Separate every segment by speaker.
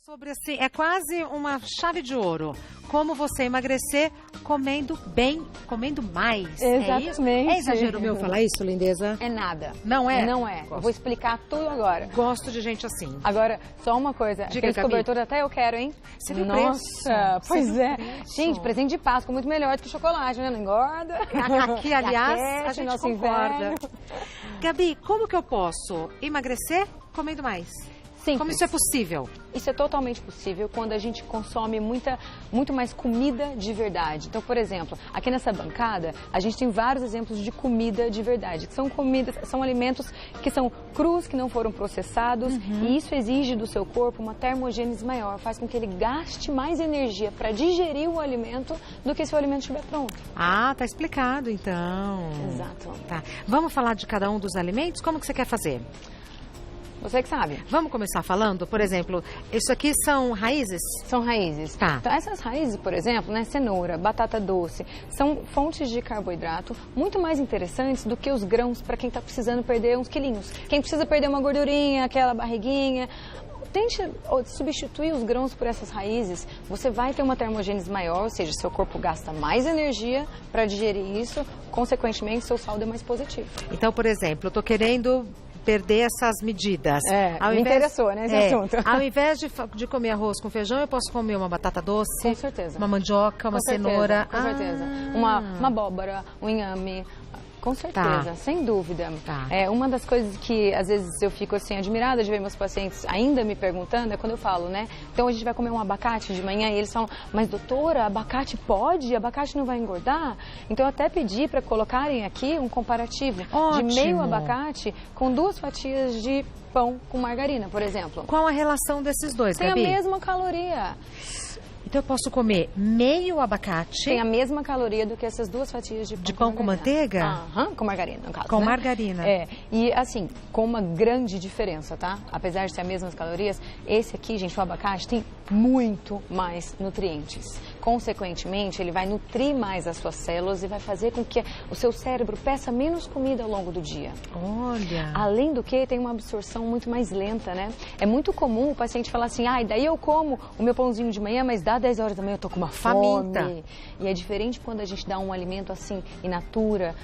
Speaker 1: Sobre assim, é quase uma chave de ouro. Como você emagrecer comendo bem, comendo mais.
Speaker 2: Exatamente.
Speaker 1: É exagero meu falar isso, lindeza?
Speaker 2: É nada.
Speaker 1: Não é?
Speaker 2: Não é. Eu vou explicar tudo agora.
Speaker 1: Gosto de gente assim.
Speaker 2: Agora, só uma coisa.
Speaker 1: Diga,
Speaker 2: Aqueles
Speaker 1: Gabi.
Speaker 2: cobertores até eu quero, hein?
Speaker 1: Você viu o
Speaker 2: Nossa,
Speaker 1: preço?
Speaker 2: pois
Speaker 1: Você viu
Speaker 2: é.
Speaker 1: o preço?
Speaker 2: Gente, presente de Páscoa muito melhor do que chocolate, né? Não engorda.
Speaker 1: Aqui, aliás, a
Speaker 2: Aquece
Speaker 1: gente
Speaker 2: nosso
Speaker 1: concorda.
Speaker 2: inverno.
Speaker 1: Gabi, como que eu posso emagrecer comendo mais?
Speaker 2: Simples.
Speaker 1: Como isso é possível?
Speaker 2: Isso é totalmente possível quando a gente consome muito mais comida de verdade. Então, por exemplo, aqui nessa bancada, a gente tem vários exemplos de comida de verdade, que são comidas, são alimentos que são crus, que não foram processados, e isso exige do seu corpo uma termogênese maior, faz com que ele gaste mais energia para digerir o alimento do que se o alimento estiver pronto.
Speaker 1: Ah, tá explicado então.
Speaker 2: Exato.
Speaker 1: Tá. Vamos falar de cada um dos alimentos? Como que você quer fazer?
Speaker 2: Você que sabe.
Speaker 1: Vamos começar falando, por exemplo, isso aqui são raízes?
Speaker 2: São raízes.
Speaker 1: Tá.
Speaker 2: Então, essas raízes, por exemplo, né, cenoura, batata doce, são fontes de carboidrato muito mais interessantes do que os grãos para quem está precisando perder uns quilinhos. Quem precisa perder uma gordurinha, aquela barriguinha. Tente substituir os grãos por essas raízes, você vai ter uma termogênese maior, ou seja, seu corpo gasta mais energia para digerir isso, consequentemente, seu saldo é mais positivo.
Speaker 1: Então, por exemplo, eu tô querendo perder essas medidas.
Speaker 2: Me interessou, né, esse assunto.
Speaker 1: Ao invés de comer arroz com feijão, eu posso comer uma batata doce,
Speaker 2: com certeza,
Speaker 1: uma mandioca, uma cenoura.
Speaker 2: Com certeza. Uma abóbora, um inhame. Com certeza,
Speaker 1: Tá.
Speaker 2: sem dúvida.
Speaker 1: Tá.
Speaker 2: Uma das coisas que às vezes eu fico assim admirada de ver meus pacientes ainda me perguntando é quando eu falo, né? Então a gente vai comer um abacate de manhã e eles falam, mas doutora, abacate pode? Abacate não vai engordar? Então eu até pedi para colocarem aqui um comparativo
Speaker 1: Ótimo.
Speaker 2: de meio abacate com 2 fatias de pão com margarina, por exemplo.
Speaker 1: Qual a relação desses dois,
Speaker 2: Tem
Speaker 1: Gabi?
Speaker 2: a mesma caloria.
Speaker 1: Então eu posso comer meio abacate...
Speaker 2: Tem a mesma caloria do que essas 2 fatias de pão,
Speaker 1: com manteiga?
Speaker 2: Aham, com margarina, no caso,
Speaker 1: Com
Speaker 2: né?
Speaker 1: margarina.
Speaker 2: E assim, com uma grande diferença, tá? Apesar de ter as mesmas calorias, esse aqui, gente, o abacate tem muito mais nutrientes. Consequentemente, ele vai nutrir mais as suas células e vai fazer com que o seu cérebro peça menos comida ao longo do dia.
Speaker 1: Olha!
Speaker 2: Além do que, tem uma absorção muito mais lenta, né? É muito comum o paciente falar assim, daí eu como o meu pãozinho de manhã, mas dá 10 horas da manhã eu tô com uma
Speaker 1: Faminta.
Speaker 2: fome. E é diferente quando a gente dá um alimento assim, in natura,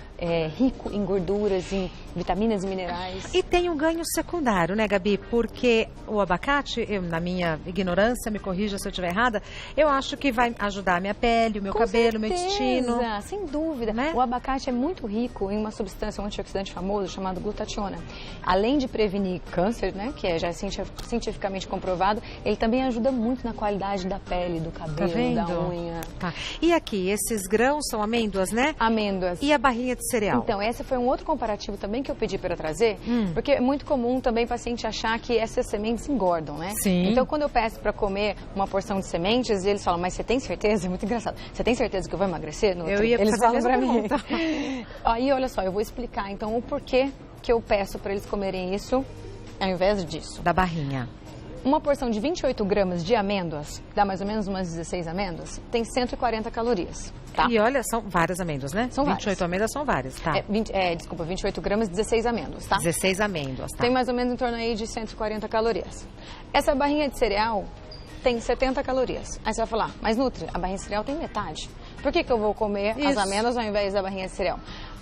Speaker 2: rico em gorduras, em vitaminas e minerais.
Speaker 1: E tem um ganho secundário, né, Gabi? Porque o abacate, na minha ignorância, me corrija se eu estiver errada, eu acho que vai ajudar a minha pele, o meu cabelo, o meu intestino.
Speaker 2: Sem dúvida.
Speaker 1: Né?
Speaker 2: O abacate é muito rico em uma substância, um antioxidante famoso chamado glutationa. Além de prevenir câncer, né, que já é cientificamente comprovado, ele também ajuda muito na qualidade da pele, do cabelo, da unha.
Speaker 1: Tá. E aqui, esses grãos são amêndoas, né?
Speaker 2: Amêndoas.
Speaker 1: E a barrinha de cereal?
Speaker 2: Então, esse foi um outro comparativo também que eu pedi para trazer, porque é muito comum também o paciente achar que essas sementes engordam, né?
Speaker 1: Sim.
Speaker 2: Então, quando eu peço para comer uma porção de sementes, eles falam, mas você tem certeza? É muito engraçado. Você tem certeza que eu vou emagrecer?
Speaker 1: Eles
Speaker 2: falam para mim. Aí, olha só, eu vou explicar então o porquê que eu peço para eles comerem isso ao invés disso.
Speaker 1: Da barrinha.
Speaker 2: Uma porção de 28 gramas de amêndoas, dá mais ou menos umas 16 amêndoas, tem 140 calorias, tá?
Speaker 1: E olha, são várias amêndoas, né?
Speaker 2: São
Speaker 1: 28
Speaker 2: várias.
Speaker 1: amêndoas são várias, tá?
Speaker 2: 28 gramas, 16 amêndoas, tá?
Speaker 1: 16 amêndoas, tá?
Speaker 2: Tem mais ou menos em torno aí de 140 calorias. Essa barrinha de cereal tem 70 calorias. Aí você vai falar, mas Nutri, a barrinha de cereal tem metade. Por que eu vou comer as amêndoas ao invés da barrinha de cereal?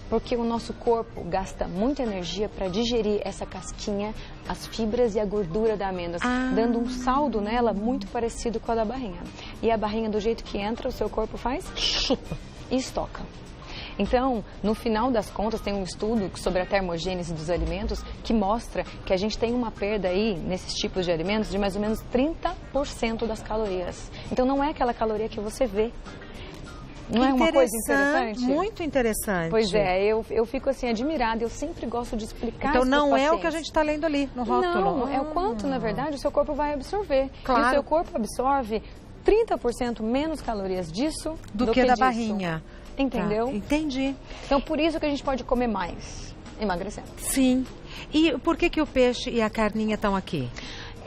Speaker 2: Porque o nosso corpo gasta muita energia para digerir essa casquinha, as fibras e a gordura da amêndoa, dando um saldo nela muito parecido com a da barrinha. E a barrinha, do jeito que entra, o seu corpo faz chupa e estoca. Então, no final das contas, tem um estudo sobre a termogênese dos alimentos que mostra que a gente tem uma perda aí, nesses tipos de alimentos, de mais ou menos 30% das calorias. Então, não é aquela caloria que você vê. Não é uma coisa interessante?
Speaker 1: Muito interessante.
Speaker 2: Pois é, eu fico assim admirada, eu sempre gosto de explicar.
Speaker 1: Então não é
Speaker 2: pacientes.
Speaker 1: o que a gente está lendo ali no rótulo.
Speaker 2: Não, é o quanto, na verdade, o seu corpo vai absorver.
Speaker 1: Claro.
Speaker 2: E o seu corpo absorve 30% menos calorias disso
Speaker 1: do que da
Speaker 2: disso.
Speaker 1: barrinha.
Speaker 2: Entendeu?
Speaker 1: Tá, entendi.
Speaker 2: Então por isso que a gente pode comer mais, emagrecendo.
Speaker 1: Sim. E por que o peixe e a carninha estão aqui?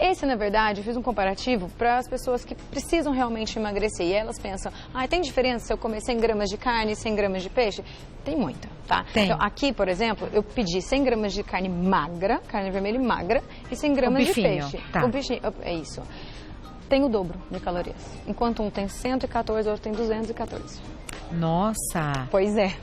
Speaker 2: Esse, na verdade, eu fiz um comparativo para as pessoas que precisam realmente emagrecer. E elas pensam, tem diferença se eu comer 100 gramas de carne e 100 gramas de peixe? Tem muita, tá?
Speaker 1: Tem.
Speaker 2: Então, aqui, por exemplo, eu pedi 100 gramas de carne magra, carne vermelha e magra, e 100 gramas de peixe.
Speaker 1: Tá.
Speaker 2: O bichinho, é isso. tem o dobro de calorias. Enquanto um tem 114, o outro tem 214.
Speaker 1: Nossa!
Speaker 2: Pois é.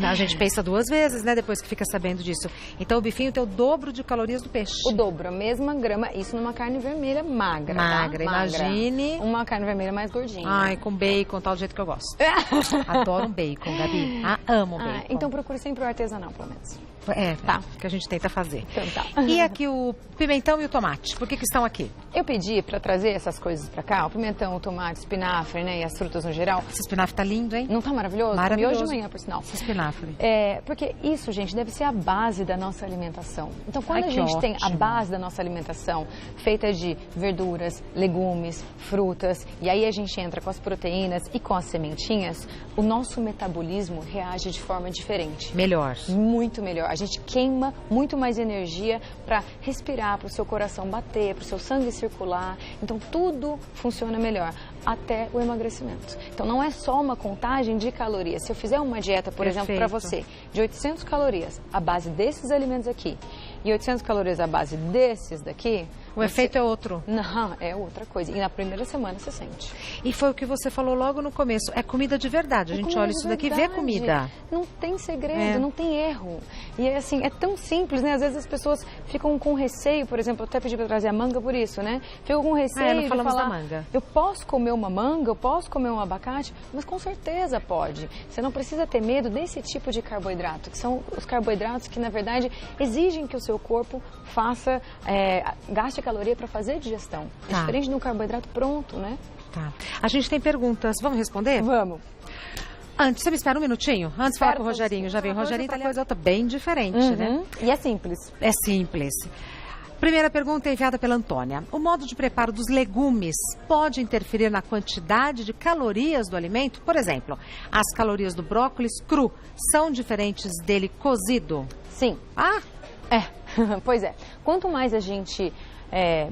Speaker 1: A gente pensa duas vezes, né, depois que fica sabendo disso. Então o bifinho tem o dobro de calorias do peixe.
Speaker 2: O dobro, a mesma grama, isso numa carne vermelha magra,
Speaker 1: Magra,
Speaker 2: tá?
Speaker 1: imagine.
Speaker 2: Uma carne vermelha mais gordinha.
Speaker 1: Ai, com bacon, tal, do jeito que eu gosto. Adoro um bacon, Gabi. Amo bacon.
Speaker 2: Então procure sempre o artesanal, pelo menos.
Speaker 1: É, tá, que a gente tenta fazer.
Speaker 2: Então tá.
Speaker 1: E aqui o pimentão e o tomate, por que estão aqui?
Speaker 2: Eu pedi para trazer essas coisas para cá, o pimentão, o tomate, o espinafre, né, e as frutas no geral.
Speaker 1: Esse espinafre tá lindo, hein?
Speaker 2: Não tá maravilhoso?
Speaker 1: Maravilhoso.
Speaker 2: Comi hoje de manhã, por sinal.
Speaker 1: Esse espinafre.
Speaker 2: Porque isso, gente, deve ser a base da nossa alimentação. Então, quando a gente tem a base da nossa alimentação feita de verduras, legumes, frutas, e aí a gente entra com as proteínas e com as sementinhas, o nosso metabolismo reage de forma diferente.
Speaker 1: Melhor.
Speaker 2: Muito melhor. A gente queima muito mais energia para respirar, para o seu coração bater, para o seu sangue circular. Então, tudo funciona melhor, até o emagrecimento. Então, não é só uma contagem de calorias. Se eu fizer uma dieta, por exemplo, para você, de 800 calorias à base desses alimentos aqui e 800 calorias à base desses daqui...
Speaker 1: O efeito é outro.
Speaker 2: Não, é outra coisa. E na primeira semana você sente.
Speaker 1: E foi o que você falou logo no começo. É comida de verdade. A gente olha isso daqui e vê comida.
Speaker 2: Não tem segredo, não tem erro. E é assim, é tão simples, né? Às vezes as pessoas ficam com receio, por exemplo, eu até pedi para trazer a manga por isso, né? Ficam com receio
Speaker 1: não falamos
Speaker 2: de falar,
Speaker 1: da manga.
Speaker 2: Eu posso comer uma manga, eu posso comer um abacate, mas com certeza pode. Você não precisa ter medo desse tipo de carboidrato, que são os carboidratos que, na verdade, exigem que o seu corpo faça, gaste caloria para fazer a digestão. É diferente do carboidrato pronto, né?
Speaker 1: Tá. A gente tem perguntas. Vamos responder?
Speaker 2: Vamos.
Speaker 1: Antes, você me espera um minutinho? Antes de falar com o Rogerinho. Já veio o Rogerinho, tá coisa outra bem diferente, né?
Speaker 2: E é simples.
Speaker 1: É simples. Primeira pergunta é enviada pela Antônia. O modo de preparo dos legumes pode interferir na quantidade de calorias do alimento? Por exemplo, as calorias do brócolis cru são diferentes dele cozido?
Speaker 2: Sim. Pois é. Quanto mais a gente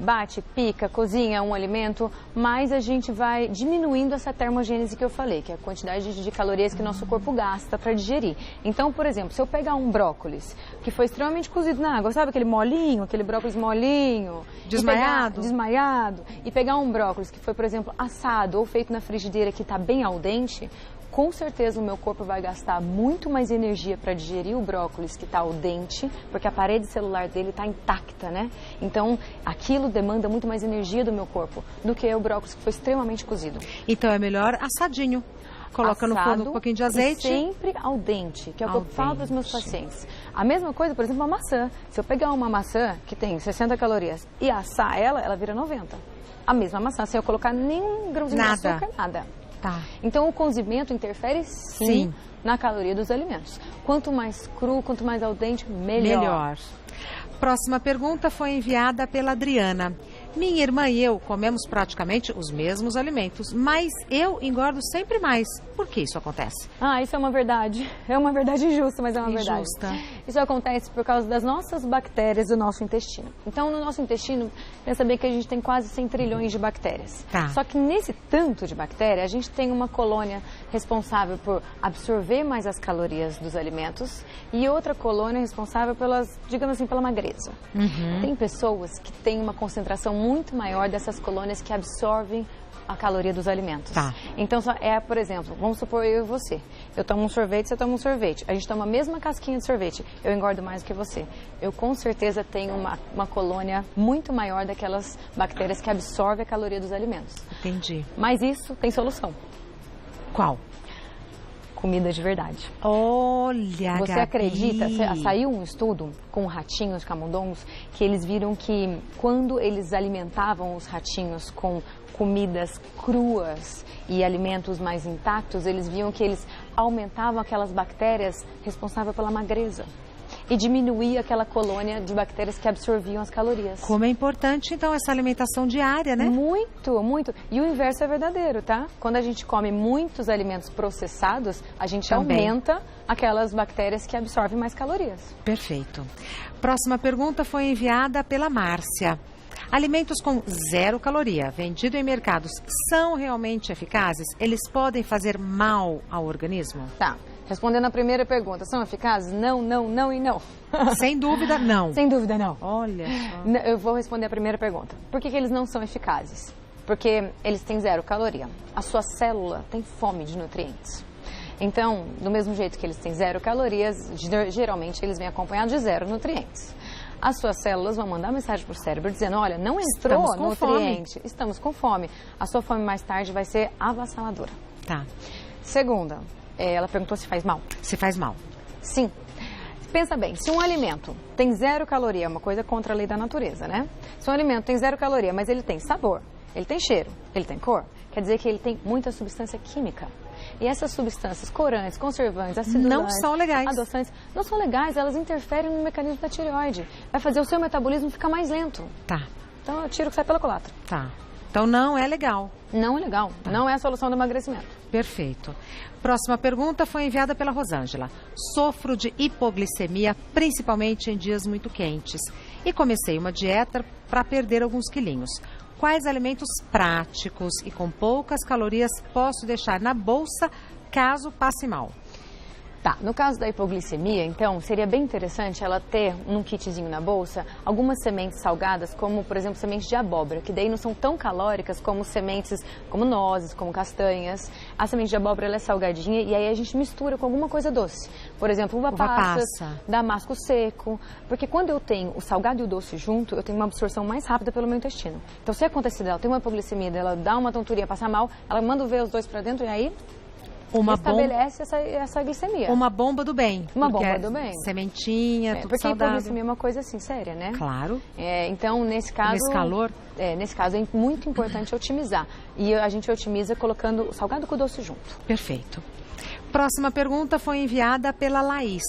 Speaker 2: bate, pica, cozinha um alimento, mais a gente vai diminuindo essa termogênese que eu falei, que é a quantidade de calorias que nosso corpo gasta para digerir. Então, por exemplo, se eu pegar um brócolis que foi extremamente cozido na água, sabe aquele molinho, aquele brócolis molinho? Desmaiado. E pegar um brócolis que foi, por exemplo, assado ou feito na frigideira que está bem al dente, com certeza o meu corpo vai gastar muito mais energia para digerir o brócolis que está al dente, porque a parede celular dele está intacta, né? Então, aquilo demanda muito mais energia do meu corpo do que o brócolis que foi extremamente cozido.
Speaker 1: Então, é melhor assadinho. Coloca no forno um pouquinho de azeite.
Speaker 2: E sempre al dente, que é o que eu falo para os meus pacientes. A mesma coisa, por exemplo, a maçã. Se eu pegar uma maçã que tem 60 calorias e assar ela vira 90. A mesma maçã, sem eu colocar nenhum grãozinho de açúcar, nada.
Speaker 1: Tá.
Speaker 2: Então, o cozimento interfere sim na caloria dos alimentos. Quanto mais cru, quanto mais al dente, melhor.
Speaker 1: Próxima pergunta foi enviada pela Adriana. Minha irmã e eu comemos praticamente os mesmos alimentos, mas eu engordo sempre mais. Por que isso acontece?
Speaker 2: Isso é uma verdade. É uma verdade injusta, mas é uma verdade.
Speaker 1: Injusta.
Speaker 2: Isso acontece por causa das nossas bactérias do nosso intestino. Então, no nosso intestino, pensa bem que a gente tem quase 100 trilhões de bactérias.
Speaker 1: Tá.
Speaker 2: Só que nesse tanto de bactéria, a gente tem uma colônia responsável por absorver mais as calorias dos alimentos e outra colônia responsável pelas, digamos assim, pela magreza. Tem pessoas que têm uma concentração muito maior dessas colônias que absorvem a caloria dos alimentos.
Speaker 1: Tá.
Speaker 2: Então, por exemplo, vamos supor eu e você. Eu tomo um sorvete, você toma um sorvete. A gente toma a mesma casquinha de sorvete. Eu engordo mais do que você. Eu com certeza tenho uma colônia muito maior daquelas bactérias que absorvem a caloria dos alimentos.
Speaker 1: Entendi.
Speaker 2: Mas isso tem solução.
Speaker 1: Qual?
Speaker 2: Comida de verdade.
Speaker 1: Olha,
Speaker 2: Você
Speaker 1: Gabi.
Speaker 2: acredita? Saiu um estudo com ratinhos camundongos que eles viram que quando eles alimentavam os ratinhos com comidas cruas e alimentos mais intactos, eles viam que eles aumentavam aquelas bactérias responsáveis pela magreza e diminuía aquela colônia de bactérias que absorviam as calorias.
Speaker 1: Como é importante, então, essa alimentação diária, né?
Speaker 2: Muito, muito. E o inverso é verdadeiro, tá? Quando a gente come muitos alimentos processados, a gente aumenta aquelas bactérias que absorvem mais calorias.
Speaker 1: Perfeito. Próxima pergunta foi enviada pela Márcia. Alimentos com 0 caloria, vendido em mercados, são realmente eficazes? Eles podem fazer mal ao organismo?
Speaker 2: Tá. Respondendo a primeira pergunta, são eficazes? Não, não, não e não.
Speaker 1: Sem dúvida, não.
Speaker 2: Sem dúvida, não.
Speaker 1: Olha só.
Speaker 2: Eu vou responder a primeira pergunta. Por que eles não são eficazes? porque eles têm 0 caloria. A sua célula tem fome de nutrientes. Então, do mesmo jeito que eles têm 0 calorias, geralmente eles vêm acompanhados de 0 nutrientes. As suas células vão mandar mensagem para o cérebro dizendo, olha, não entrou nutriente, estamos com fome. A sua fome mais tarde vai ser avassaladora.
Speaker 1: Tá.
Speaker 2: Segunda, ela perguntou se faz mal.
Speaker 1: Se faz mal.
Speaker 2: Sim. Pensa bem, se um alimento tem 0 caloria, é uma coisa contra a lei da natureza, né? Se um alimento tem 0 caloria, mas ele tem sabor, ele tem cheiro, ele tem cor, quer dizer que ele tem muita substância química. E essas substâncias corantes, conservantes, acidulantes,
Speaker 1: não são legais.
Speaker 2: Adoçantes, não são legais, elas interferem no mecanismo da tireoide. Vai fazer o seu metabolismo ficar mais lento.
Speaker 1: Tá.
Speaker 2: Então eu tiro o que sai pela culatra.
Speaker 1: Tá. Então não é legal.
Speaker 2: Não é legal, não é a solução do emagrecimento.
Speaker 1: Perfeito. Próxima pergunta foi enviada pela Rosângela. Sofro de hipoglicemia, principalmente em dias muito quentes. E comecei uma dieta para perder alguns quilinhos. Quais alimentos práticos e com poucas calorias posso deixar na bolsa caso passe mal?
Speaker 2: Tá, no caso da hipoglicemia, então, seria bem interessante ela ter num kitzinho na bolsa algumas sementes salgadas, como, por exemplo, sementes de abóbora, que daí não são tão calóricas como sementes, como nozes, como castanhas. A semente de abóbora, ela é salgadinha e aí a gente mistura com alguma coisa doce. Por exemplo, uva passa, damasco seco, porque quando eu tenho o salgado e o doce junto, eu tenho uma absorção mais rápida pelo meu intestino. Então, se acontecer dela ter uma hipoglicemia, dela dar uma tonturinha, passar mal, ela manda ver os dois pra dentro e aí estabelece essa glicemia.
Speaker 1: Uma bomba do bem.
Speaker 2: Uma bomba do bem.
Speaker 1: Sementinha, tudo
Speaker 2: porque
Speaker 1: saudável.
Speaker 2: Porque hipoglicemia é uma coisa assim, séria, né?
Speaker 1: Claro.
Speaker 2: Então, nesse caso...
Speaker 1: Nesse calor?
Speaker 2: Nesse caso é muito importante otimizar. E a gente otimiza colocando o salgado com o doce junto.
Speaker 1: Perfeito. Próxima pergunta foi enviada pela Laís.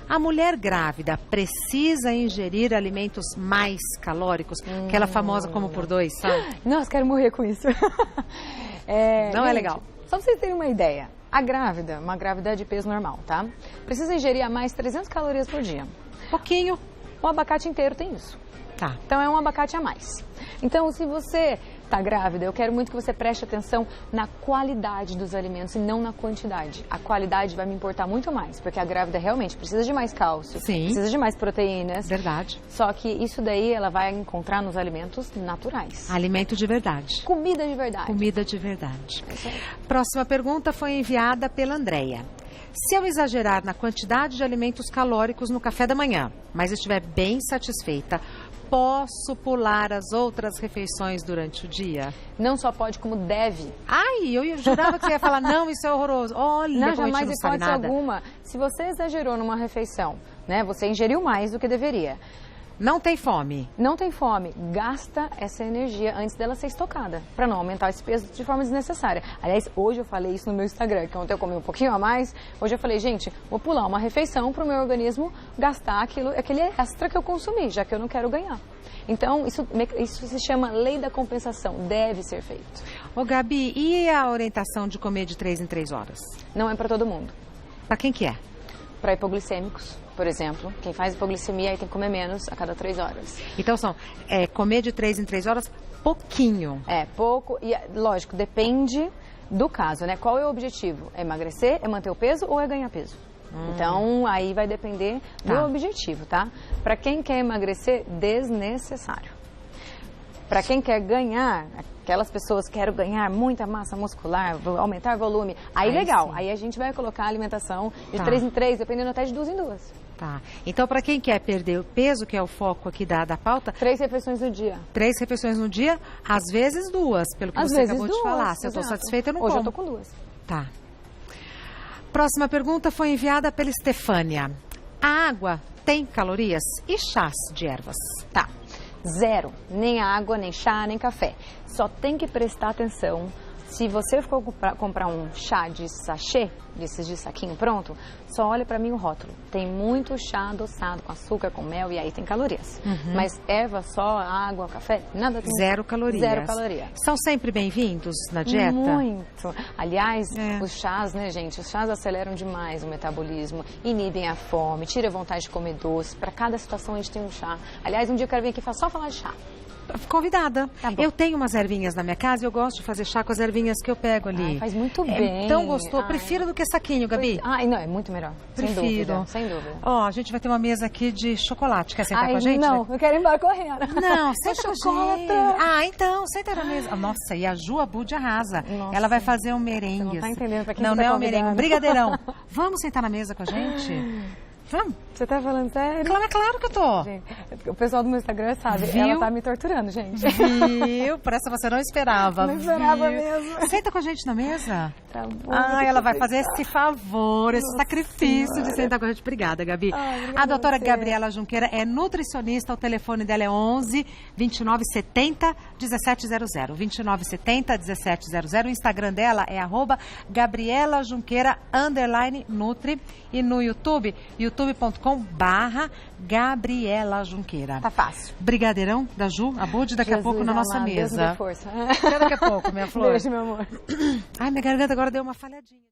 Speaker 1: A mulher grávida precisa ingerir alimentos mais calóricos? Aquela famosa como por 2, sabe?
Speaker 2: Nossa, quero morrer com isso.
Speaker 1: Não é legal.
Speaker 2: Só pra vocês terem uma ideia. A grávida, uma grávida de peso normal, tá? Precisa ingerir a mais 300 calorias por dia.
Speaker 1: Pouquinho.
Speaker 2: O abacate inteiro tem isso.
Speaker 1: Tá.
Speaker 2: Então é um abacate a mais. Então, se você está grávida, eu quero muito que você preste atenção na qualidade dos alimentos e não na quantidade. A qualidade vai me importar muito mais, porque a grávida realmente precisa de mais cálcio, precisa de mais proteínas.
Speaker 1: Verdade.
Speaker 2: Só que isso daí ela vai encontrar nos alimentos naturais.
Speaker 1: Alimento de verdade.
Speaker 2: Comida de verdade.
Speaker 1: Comida de verdade. Próxima pergunta foi enviada pela Andréia. Se eu exagerar na quantidade de alimentos calóricos no café da manhã, mas estiver bem satisfeita, posso pular as outras refeições durante o dia?
Speaker 2: Não só pode, como deve.
Speaker 1: Ai, eu jurava que você ia falar, não, isso é horroroso. Olha,
Speaker 2: não,
Speaker 1: como a gente
Speaker 2: jamais
Speaker 1: não sabe
Speaker 2: hipótese
Speaker 1: nada.
Speaker 2: alguma. Se você exagerou numa refeição, né, você ingeriu mais do que deveria.
Speaker 1: Não tem fome.
Speaker 2: Não tem fome. Gasta essa energia antes dela ser estocada, para não aumentar esse peso de forma desnecessária. Aliás, hoje eu falei isso no meu Instagram, que ontem eu comi um pouquinho a mais. Hoje eu falei, gente, vou pular uma refeição para o meu organismo gastar aquele extra que eu consumi, já que eu não quero ganhar. Então, isso se chama lei da compensação, deve ser feito.
Speaker 1: Ô Gabi, e a orientação de comer de 3 em 3 horas?
Speaker 2: Não é para todo mundo.
Speaker 1: Para quem que é?
Speaker 2: Para hipoglicêmicos, por exemplo. Quem faz hipoglicemia aí tem que comer menos a cada 3 horas.
Speaker 1: Então, comer de 3 em 3 horas, pouquinho.
Speaker 2: Pouco. E, lógico, depende do caso, né? Qual é o objetivo? É emagrecer, é manter o peso ou é ganhar peso? Então, aí vai depender do objetivo, tá? Para quem quer emagrecer, desnecessário. Para quem quer ganhar, aquelas pessoas que querem ganhar muita massa muscular, aumentar volume, aí legal. Sim. Aí a gente vai colocar a alimentação de 3 em 3, dependendo até de 2 em 2.
Speaker 1: Tá. Então, para quem quer perder o peso, que é o foco aqui da pauta...
Speaker 2: 3 refeições no dia.
Speaker 1: 3 refeições no dia, às vezes 2, pelo que você acabou de falar. Se eu estou satisfeita, eu não como.
Speaker 2: Hoje eu estou com 2.
Speaker 1: Tá. Próxima pergunta foi enviada pela Estefânia. A água tem calorias e chás de ervas?
Speaker 2: Tá. 0. Nem água, nem chá, nem café. Só tem que prestar atenção. Se você for comprar um chá de sachê, desses de saquinho pronto, só olha pra mim o rótulo. Tem muito chá adoçado com açúcar, com mel e aí tem calorias. Mas erva só, água, café, nada tem.
Speaker 1: 0 calorias.
Speaker 2: 0 calorias.
Speaker 1: São sempre bem-vindos na dieta?
Speaker 2: Muito. Aliás, os chás, né, gente? Os chás aceleram demais o metabolismo, inibem a fome, tira a vontade de comer doce. Pra cada situação a gente tem um chá. Aliás, um dia eu quero vir aqui só falar de chá.
Speaker 1: Convidada.
Speaker 2: Tá bom.
Speaker 1: Eu tenho umas ervinhas na minha casa e eu gosto de fazer chá com as ervinhas que eu pego ali.
Speaker 2: Ai, faz muito bem.
Speaker 1: É tão gostoso.
Speaker 2: Ai.
Speaker 1: Prefiro do que saquinho, Gabi.
Speaker 2: Ai, não, é muito melhor.
Speaker 1: Prefiro.
Speaker 2: Sem dúvida, sem dúvida.
Speaker 1: Ó, a gente vai ter uma mesa aqui de chocolate. Quer sentar
Speaker 2: Ai,
Speaker 1: com a gente?
Speaker 2: não, eu quero ir embora correndo.
Speaker 1: Não, senta com a gente.
Speaker 2: chocolate.
Speaker 1: Ah, então, senta na mesa. Nossa, e a Ju Abud arrasa.
Speaker 2: Nossa.
Speaker 1: Ela vai fazer um merengue.
Speaker 2: Você não tá entendendo pra quem
Speaker 1: não,
Speaker 2: você tá
Speaker 1: não é um merengue, um
Speaker 2: convidando.
Speaker 1: brigadeirão. Vamos sentar na mesa com a gente? Vamos?
Speaker 2: Você tá falando sério?
Speaker 1: Claro que eu tô.
Speaker 2: Gente, o pessoal do meu Instagram sabe,
Speaker 1: Viu?
Speaker 2: ela tá me torturando, gente.
Speaker 1: Viu? Por essa você não esperava.
Speaker 2: Não esperava
Speaker 1: viu?
Speaker 2: mesmo.
Speaker 1: Senta com a gente na mesa.
Speaker 2: Tá bom,
Speaker 1: Ah,
Speaker 2: vou
Speaker 1: ela vai
Speaker 2: ter
Speaker 1: fazer
Speaker 2: que
Speaker 1: esse favor, esse
Speaker 2: Nossa
Speaker 1: sacrifício
Speaker 2: Senhora.
Speaker 1: de sentar com a gente. Obrigada, Gabi.
Speaker 2: Obrigada
Speaker 1: A doutora
Speaker 2: a você.
Speaker 1: Gabriela Junqueira é nutricionista, o telefone dela é 11 2970 1700. 2970 1700. O Instagram dela é @Gabriela Junqueira _Nutri. E no YouTube, youtube.com/Gabriela Junqueira.
Speaker 2: Tá fácil.
Speaker 1: Brigadeirão da Ju Abud daqui a
Speaker 2: Jesus
Speaker 1: pouco na nossa
Speaker 2: amado, Deus me dê
Speaker 1: mesa.
Speaker 2: força.
Speaker 1: Até daqui a pouco, minha flor.
Speaker 2: Beijo, meu amor.
Speaker 1: Ai, minha garganta agora deu uma falhadinha.